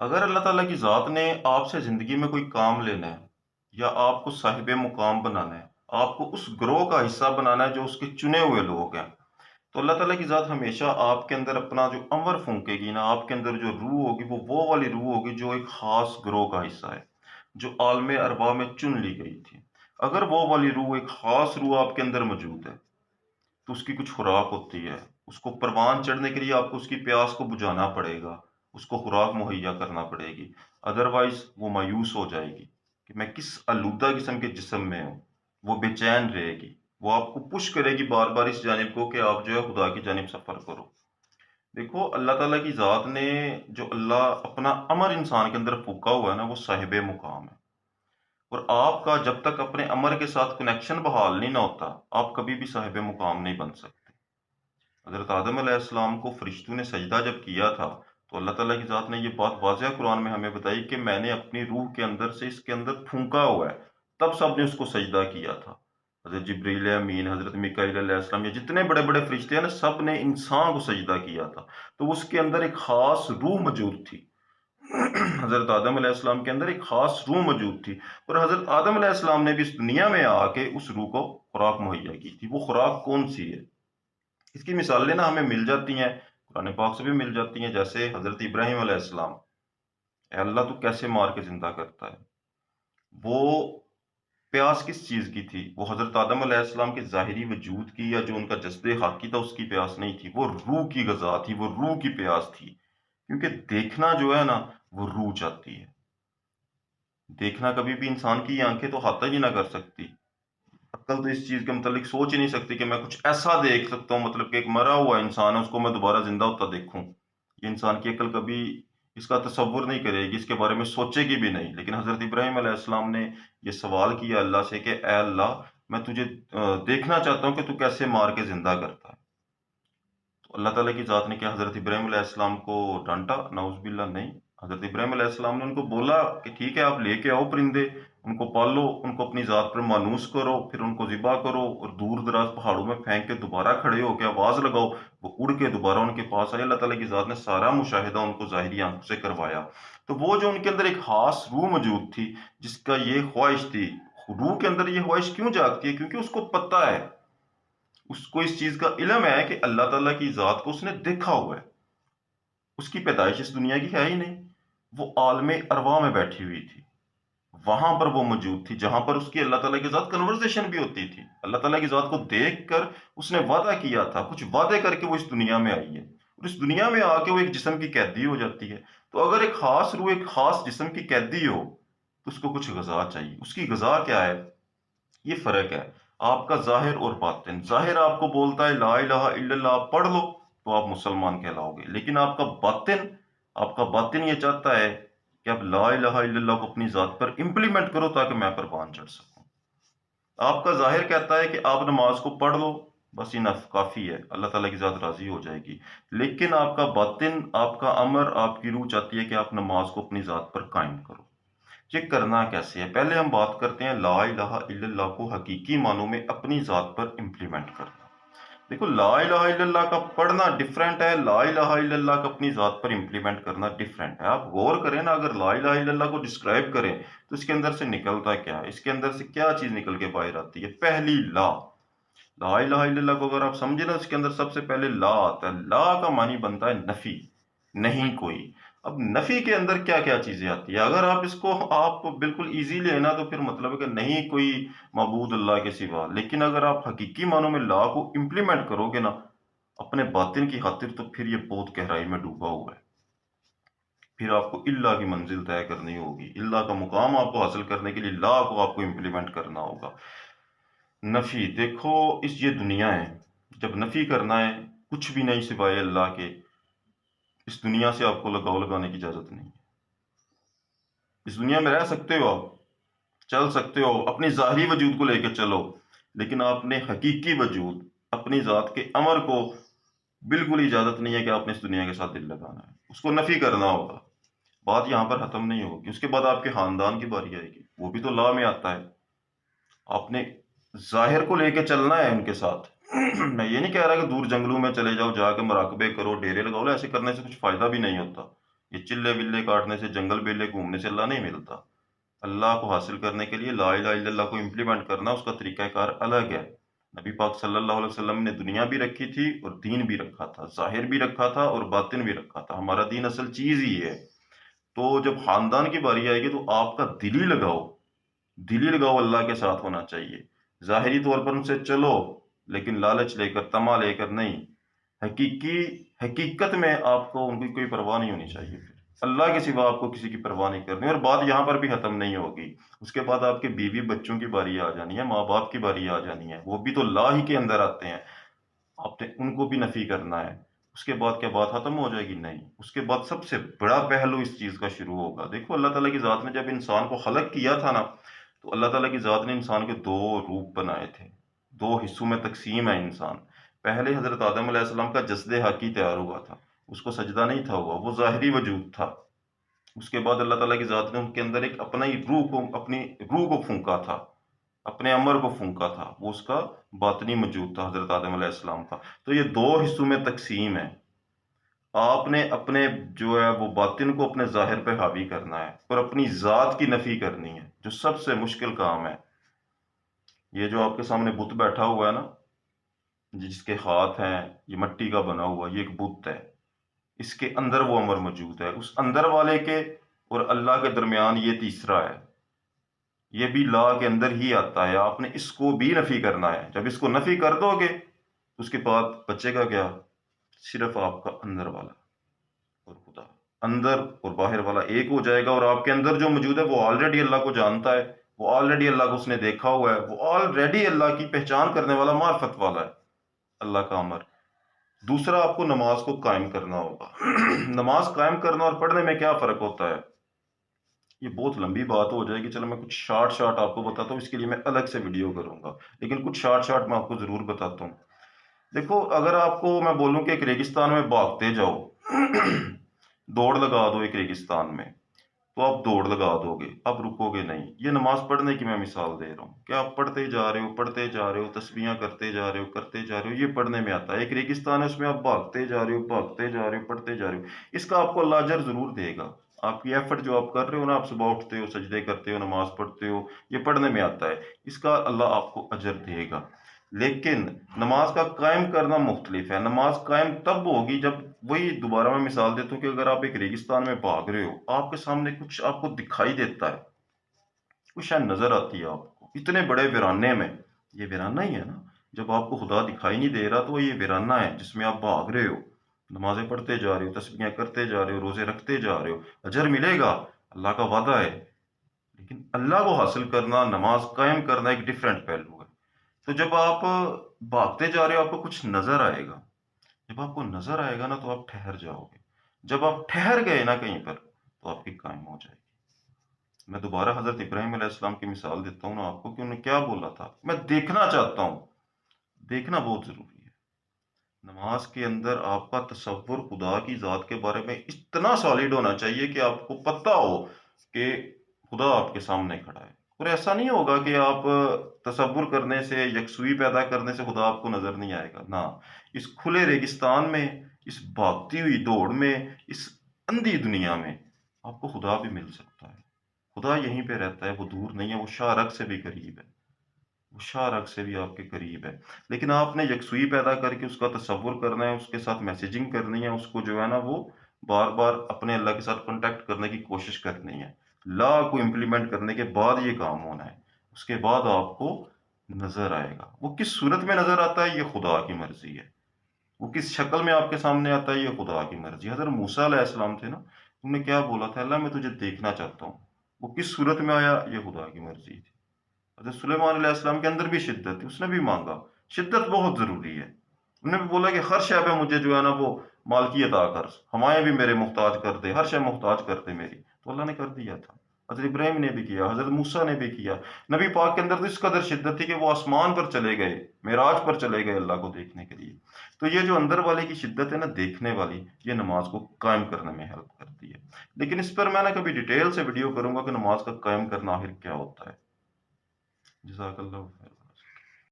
اگر اللہ تعالیٰ کی ذات نے آپ سے زندگی میں کوئی کام لینا ہے یا آپ کو صاحب مقام بنانا ہے، آپ کو اس گروہ کا حصہ بنانا ہے جو اس کے چنے ہوئے لوگ ہیں، تو اللہ تعالیٰ کی ذات ہمیشہ آپ کے اندر اپنا جو امر پھونکے گی نا، آپ کے اندر جو روح ہوگی وہ والی روح ہوگی جو ایک خاص گروہ کا حصہ ہے، جو عالم ارواح میں چن لی گئی تھی۔ اگر وہ والی روح، ایک خاص روح آپ کے اندر موجود ہے، تو اس کی کچھ خوراک ہوتی ہے۔ اس کو پروان چڑھنے کے لیے آپ کو اس کی پیاس کو بجھانا پڑے گا، اس کو خوراک مہیا کرنا پڑے گی، ادروائز وہ مایوس ہو جائے گی کہ میں کس آلودہ قسم کے جسم میں ہوں۔ وہ بے چین رہے گی، وہ آپ کو پش کرے گی بار بار اس جانب کو کہ آپ جو ہے خدا کی جانب سفر کرو۔ دیکھو، اللہ تعالیٰ کی ذات نے جو اللہ اپنا امر انسان کے اندر پھونکا ہوا ہے نا، وہ صاحب مقام ہے۔ اور آپ کا جب تک اپنے امر کے ساتھ کنیکشن بحال نہیں نہ ہوتا، آپ کبھی بھی صاحب مقام نہیں بن سکتے۔ حضرت آدم علیہ السلام کو فرشتوں نے سجدہ جب کیا تھا، تو اللہ تعالیٰ کی ذات نے یہ بات واضح قرآن میں ہمیں بتائی کہ میں نے اپنی روح کے اندر سے اس کے اندر پھونکا ہوا ہے، تب سب نے اس کو سجدہ کیا تھا۔ حضرت جبریل امین، حضرت میکائیل علیہ السلام، یہ جتنے بڑے بڑے فرشتے ہیں نا، سب نے انسان کو سجدہ کیا تھا، تو اس کے اندر ایک خاص روح موجود تھی۔ حضرت آدم علیہ السلام کے اندر ایک خاص روح موجود تھی، اور حضرت آدم علیہ السلام نے بھی اس دنیا میں آ کے اس روح کو خوراک مہیا کی تھی۔ وہ خوراک کون سی ہے؟ اس کی مثالیں نا ہمیں مل جاتی ہیں، قرآن پاک سے بھی مل جاتی ہیں، جیسے حضرت ابراہیم علیہ السلام، اے اللہ تو کیسے مار کے زندہ کرتا ہے؟ وہ پیاس کس چیز کی تھی؟ وہ حضرت آدم علیہ السلام کے ظاہری وجود کی یا جو ان کا جسد خاکی تھا اس کی پیاس نہیں تھی، وہ روح کی غذا تھی، وہ روح کی پیاس تھی۔ کیونکہ دیکھنا جو ہے نا، وہ روح چاہتی ہے۔ دیکھنا کبھی بھی انسان کی آنکھیں تو حاصل ہی نہ کر سکتی، عقل تو اس چیز کے متعلق سوچ ہی نہیں سکتی کہ میں کچھ ایسا دیکھ سکتا ہوں، مطلب کہ ایک مرا ہوا انسان ہے اس کو میں دوبارہ زندہ ہوتا دیکھوں۔ یہ انسان کی عقل کبھی اس کا تصور نہیں کرے گی، اس کے بارے میں سوچے گی بھی نہیں۔ لیکن حضرت ابراہیم علیہ السلام نے یہ سوال کیا اللہ سے کہ اے اللہ، میں تجھے دیکھنا چاہتا ہوں کہ تو کیسے مار کے زندہ کرتا ہے۔ تو اللہ تعالیٰ کی ذات نے کیا حضرت ابراہیم علیہ السلام کو ڈانٹا؟ نعوذ باللہ، نہیں۔ حضرت ابراہیم علیہ السلام نے ان کو بولا کہ ٹھیک ہے، آپ لے کے آؤ پرندے، ان کو پالو، ان کو اپنی ذات پر مانوس کرو، پھر ان کو ذبح کرو اور دور دراز پہاڑوں میں پھینک کے دوبارہ کھڑے ہو کے آواز لگاؤ، وہ اڑ کے دوبارہ ان کے پاس آئے۔ اللہ تعالیٰ کی ذات نے سارا مشاہدہ ان کو ظاہری آنکھوں سے کروایا۔ تو وہ جو ان کے اندر ایک خاص روح موجود تھی، جس کا یہ خواہش تھی، روح کے اندر یہ خواہش کیوں جاگتی ہے؟ کیونکہ اس کو پتہ ہے، اس کو اس چیز کا علم ہے کہ اللہ تعالیٰ کی ذات کو اس نے دیکھا ہوا ہے۔ اس کی پیدائش اس دنیا کی ہے ہی نہیں، وہ عالم ارواح میں بیٹھی ہوئی تھی، وہاں پر وہ موجود تھی جہاں پر اس کی اللہ تعالیٰ کے ساتھ کنورسیشن بھی ہوتی تھی۔ اللہ تعالیٰ کی ذات کو دیکھ کر اس نے وعدہ کیا تھا، کچھ وعدے کر کے وہ اس دنیا میں آئی ہے، اور اس دنیا میں آ کے وہ ایک جسم کی قیدی ہو جاتی ہے۔ تو اگر ایک خاص روح ایک خاص جسم کی قیدی ہو تو اس کو کچھ غذا چاہیے۔ اس کی غذا کیا ہے؟ یہ فرق ہے آپ کا ظاہر اور باطن۔ ظاہر آپ کو بولتا ہے لا الہ الا اللہ، آپ پڑھ لو تو آپ مسلمان کہلاؤ گے، لیکن آپ کا باطن یہ چاہتا ہے کہ آپ لا الہ الا اللہ کو اپنی ذات پر امپلیمنٹ کرو تاکہ میں پروان چڑھ سکوں۔ آپ کا ظاہر کہتا ہے کہ آپ نماز کو پڑھ لو، بس انف کافی ہے، اللہ تعالیٰ کی ذات راضی ہو جائے گی۔ لیکن آپ کا باطن، آپ کا امر، آپ کی روح چاہتی ہے کہ آپ نماز کو اپنی ذات پر قائم کرو۔ یہ کرنا کیسے ہے؟ پہلے ہم بات کرتے ہیں لا الہ الا اللہ کو حقیقی معنوں میں اپنی ذات پر امپلیمنٹ کرنا۔ دیکھو، لا الہ الا اللہ کا پڑھنا ڈفرینٹ ہے، لا الہ الا اللہ کا اپنی ذات پر امپلیمنٹ کرنا ڈفرینٹ ہے۔ آپ غور کریں نا، اگر لا الہ الا اللہ کو ڈسکرائب کریں تو اس کے اندر سے نکلتا کیا ہے؟ اس کے اندر سے کیا چیز نکل کے باہر آتی ہے؟ پہلی لا، لا الہ الا اللہ کو اگر آپ سمجھیں نا، اس کے اندر سب سے پہلے لا آتا ہے۔ لا کا معنی بنتا ہے نفی، نہیں کوئی۔ اب نفی کے اندر کیا کیا چیزیں آتی ہے؟ اگر آپ اس کو آپ بالکل ایزی لینا تو پھر مطلب ہے کہ نہیں کوئی معبود اللہ کے سوا، لیکن اگر آپ حقیقی معنوں میں لا کو امپلیمنٹ کرو گے نا اپنے باطن کی خاطر، تو پھر یہ بہت گہرائی میں ڈوبا ہوا ہے۔ پھر آپ کو اللہ کی منزل طے کرنی ہوگی، اللہ کا مقام آپ کو حاصل کرنے کے لیے لا کو آپ کو امپلیمنٹ کرنا ہوگا۔ نفی، دیکھو یہ دنیا ہے، جب نفی کرنا ہے کچھ بھی نہیں سوائے اللہ کے، اس دنیا سے آپ کو لگاؤ لگانے کی اجازت نہیں ہے۔ اس دنیا میں رہ سکتے ہو، آپ چل سکتے ہو، اپنی ظاہری وجود کو لے کے چلو، لیکن آپ نے حقیقی وجود، اپنی ذات کے امر کو بالکل اجازت نہیں ہے کہ آپ نے اس دنیا کے ساتھ دل لگانا ہے، اس کو نفی کرنا ہوگا۔ بات یہاں پر ختم نہیں ہوگی، اس کے بعد آپ کے خاندان کی باری آئے گی، وہ بھی تو لا میں آتا ہے۔ آپ نے ظاہر کو لے کے چلنا ہے ان کے ساتھ۔ میں یہ نہیں کہہ رہا کہ دور جنگلوں میں چلے جاؤ، جا کے مراقبے کرو، ڈیرے لگاؤ، ایسے کرنے سے کچھ فائدہ بھی نہیں ہوتا۔ یہ چلے بلے کاٹنے سے، جنگل بیلے گھومنے سے اللہ نہیں ملتا۔ اللہ کو حاصل کرنے کے لیے لا الہ الا اللہ کو امپلیمنٹ کرنا، اس کا طریقہ کار الگ ہے۔ نبی پاک صلی اللہ علیہ وسلم نے دنیا بھی رکھی تھی اور دین بھی رکھا تھا، ظاہر بھی رکھا تھا اور باطن بھی رکھا تھا۔ ہمارا دین اصل چیز ہی ہے۔ تو جب خاندان کی باری آئے گی تو آپ کا دلی لگاؤ اللہ کے ساتھ ہونا چاہیے۔ ظاہری طور پر ان سے چلو، لیکن لالچ لے کر، تما لے کر نہیں۔ حقیقت میں آپ کو ان کی کوئی پرواہ نہیں ہونی چاہیے۔ پھر اللہ کے سوا آپ کو کسی کی پرواہ نہیں کرنی، اور بات یہاں پر بھی ختم نہیں ہوگی۔ اس کے بعد آپ کے بیوی بچوں کی باری آ جانی ہے، ماں باپ کی باری آ جانی ہے، وہ بھی تو لا ہی کے اندر آتے ہیں۔ آپ نے ان کو بھی نفی کرنا ہے۔ اس کے بعد کیا بات ختم ہو جائے گی؟ نہیں، اس کے بعد سب سے بڑا پہلو اس چیز کا شروع ہوگا۔ دیکھو اللہ تعالیٰ کی ذات نے جب انسان کو خلق کیا تھا نا، تو اللہ تعالیٰ کی ذات نے انسان کے دو روپ بنائے تھے، دو حصوں میں تقسیم ہے انسان۔ پہلے حضرت آدم علیہ السلام کا جسد حقی تیار ہوا تھا، اس کو سجدہ نہیں تھا ہوا، وہ ظاہری وجود تھا۔ اس کے بعد اللہ تعالیٰ کی ذات نے ان کے اندر ایک اپنی روح کو پھونکا تھا، اپنے امر کو پھونکا تھا، وہ اس کا باطنی موجود تھا، حضرت آدم علیہ السلام کا۔ تو یہ دو حصوں میں تقسیم ہے۔ آپ نے اپنے جو ہے وہ باطن کو اپنے ظاہر پہ حاوی کرنا ہے، اور اپنی ذات کی نفی کرنی ہے، جو سب سے مشکل کام ہے۔ یہ جو آپ کے سامنے بت بیٹھا ہوا ہے نا، جس کے ہاتھ ہیں، یہ مٹی کا بنا ہوا، یہ ایک بت ہے۔ اس کے اندر وہ امر موجود ہے، اس اندر والے کے اور اللہ کے درمیان یہ تیسرا ہے۔ یہ بھی لا کے اندر ہی آتا ہے، آپ نے اس کو بھی نفی کرنا ہے۔ جب اس کو نفی کر دو گے تو اس کے بعد بچے گا کیا؟ صرف آپ کا اندر والا اور خدا، اندر اور باہر والا ایک ہو جائے گا، اور آپ کے اندر جو موجود ہے وہ آلریڈی اللہ کو جانتا ہے، وہ آلریڈی اللہ کو اس نے دیکھا ہوا ہے، وہ آلریڈی اللہ کی پہچان کرنے والا، معرفت والا ہے، اللہ کا امر۔ دوسرا، آپ کو نماز کو قائم کرنا ہوگا۔ نماز قائم کرنا اور پڑھنے میں کیا فرق ہوتا ہے؟ یہ بہت لمبی بات ہو جائے گی، چلو میں کچھ شارٹ آپ کو بتاتا ہوں، اس کے لیے میں الگ سے ویڈیو کروں گا، لیکن کچھ شارٹ میں آپ کو ضرور بتاتا ہوں۔ دیکھو، اگر آپ کو میں بولوں کہ ایک ریگستان میں بھاگتے جاؤ، دوڑ لگا دو ایک ریگستان میں، تو آپ دوڑ لگا دو گے، آپ رکو گے نہیں۔ یہ نماز پڑھنے کی میں مثال دے رہا ہوں کہ آپ پڑھتے جا رہے ہو، تسبیحاں کرتے جا رہے ہو، یہ پڑھنے میں آتا ہے۔ ایک ریگستان ہے، اس میں آپ بھاگتے جا رہے ہو، پڑھتے جا رہے ہو، اس کا آپ کو اللہ اجر ضرور دے گا۔ آپ کی ایفرٹ جو آپ کر رہے ہو نا، آپ صبح اٹھتے ہو، سجدے کرتے ہو، نماز پڑھتے ہو، یہ پڑھنے میں آتا ہے، اس کا اللہ آپ کو اجر دے گا۔ لیکن نماز کا قائم کرنا مختلف ہے۔ نماز قائم تب ہوگی جب، وہی دوبارہ میں مثال دیتا ہوں کہ اگر آپ ایک ریگستان میں بھاگ رہے ہو، آپ کے سامنے کچھ آپ کو دکھائی دیتا ہے، کچھ شاید نظر آتی ہے آپ کو، اتنے بڑے ویرانے میں، یہ ویرانہ ہی ہے نا۔ جب آپ کو خدا دکھائی نہیں دے رہا تو یہ ویرانہ ہے جس میں آپ بھاگ رہے ہو، نمازیں پڑھتے جا رہے ہو، تسبیحیں کرتے جا رہے ہو، روزے رکھتے جا رہے ہو، اجر ملے گا، اللہ کا وعدہ ہے۔ لیکن اللہ کو حاصل کرنا، نماز قائم کرنا ایک ڈفرینٹ پہلو ہے۔ تو جب آپ بھاگتے جا رہے ہو، آپ کو کچھ نظر آئے گا، جب آپ کو نظر آئے گا نا تو آپ ٹھہر جاؤ گے۔ جب آپ ٹھہر گئے نا کہیں پر، تو آپ کی قائم ہو جائے گی۔ میں دوبارہ حضرت ابراہیم علیہ السلام کی مثال دیتا ہوں نا آپ کو کہ انہوں نے کیا بولا تھا، میں دیکھنا چاہتا ہوں۔ دیکھنا بہت ضروری ہے۔ نماز کے اندر آپ کا تصور خدا کی ذات کے بارے میں اتنا سالڈ ہونا چاہیے کہ آپ کو پتہ ہو کہ خدا آپ کے سامنے کھڑا ہے۔ اور ایسا نہیں ہوگا کہ آپ تصور کرنے سے، یکسوئی پیدا کرنے سے خدا آپ کو نظر نہیں آئے گا، نہ۔ اس کھلے ریگستان میں، اس بھاگتی ہوئی دوڑ میں، اس اندھی دنیا میں آپ کو خدا بھی مل سکتا ہے۔ خدا یہیں پہ رہتا ہے، وہ دور نہیں ہے، وہ شاہ رگ سے بھی قریب ہے، وہ شاہ رگ سے بھی آپ کے قریب ہے۔ لیکن آپ نے یکسوئی پیدا کر کے اس کا تصور کرنا ہے، اس کے ساتھ میسیجنگ کرنی ہے، اس کو جو ہے نا وہ بار بار اپنے اللہ کے ساتھ کانٹیکٹ کرنے کی کوشش کرنی ہے۔ لا کو امپلیمنٹ کرنے کے بعد یہ کام ہونا ہے، اس کے بعد آپ کو نظر آئے گا۔ وہ کس صورت میں نظر آتا ہے، یہ خدا کی مرضی ہے۔ وہ کس شکل میں آپ کے سامنے آتا ہے، یہ خدا کی مرضی ہے۔ حضرت موسیٰ علیہ السلام تھے نا، انہوں نے کیا بولا تھا، اللہ میں تجھے دیکھنا چاہتا ہوں۔ وہ کس صورت میں آیا، یہ خدا کی مرضی تھی۔ حضرت سلیمان علیہ السلام کے اندر بھی شدت تھی، اس نے بھی مانگا۔ شدت بہت ضروری ہے۔ انہوں نے بھی بولا کہ ہر شے پہ مجھے جو ہے نا وہ مالکی عطا کر، ہوائیں بھی میرے محتاج کر دے، ہر شے محتاج کر دے میری، تو اللہ نے کر دیا تھا۔ حضرت ابراہیم نے بھی کیا، حضرت موسیٰ نے بھی کیا۔ نبی پاک کے اندر تو اس قدر شدت تھی کہ وہ آسمان پر چلے گئے، معراج پر چلے گئے اللہ کو دیکھنے کے لیے۔ تو یہ جو اندر والے کی شدت ہے نا، دیکھنے والی، یہ نماز کو قائم کرنے میں ہیلپ کرتی ہے۔ لیکن اس پر میں نے کبھی ڈیٹیل سے ویڈیو کروں گا کہ نماز کا قائم کرنا آخر کیا ہوتا ہے۔ جزاک اللہ خیر۔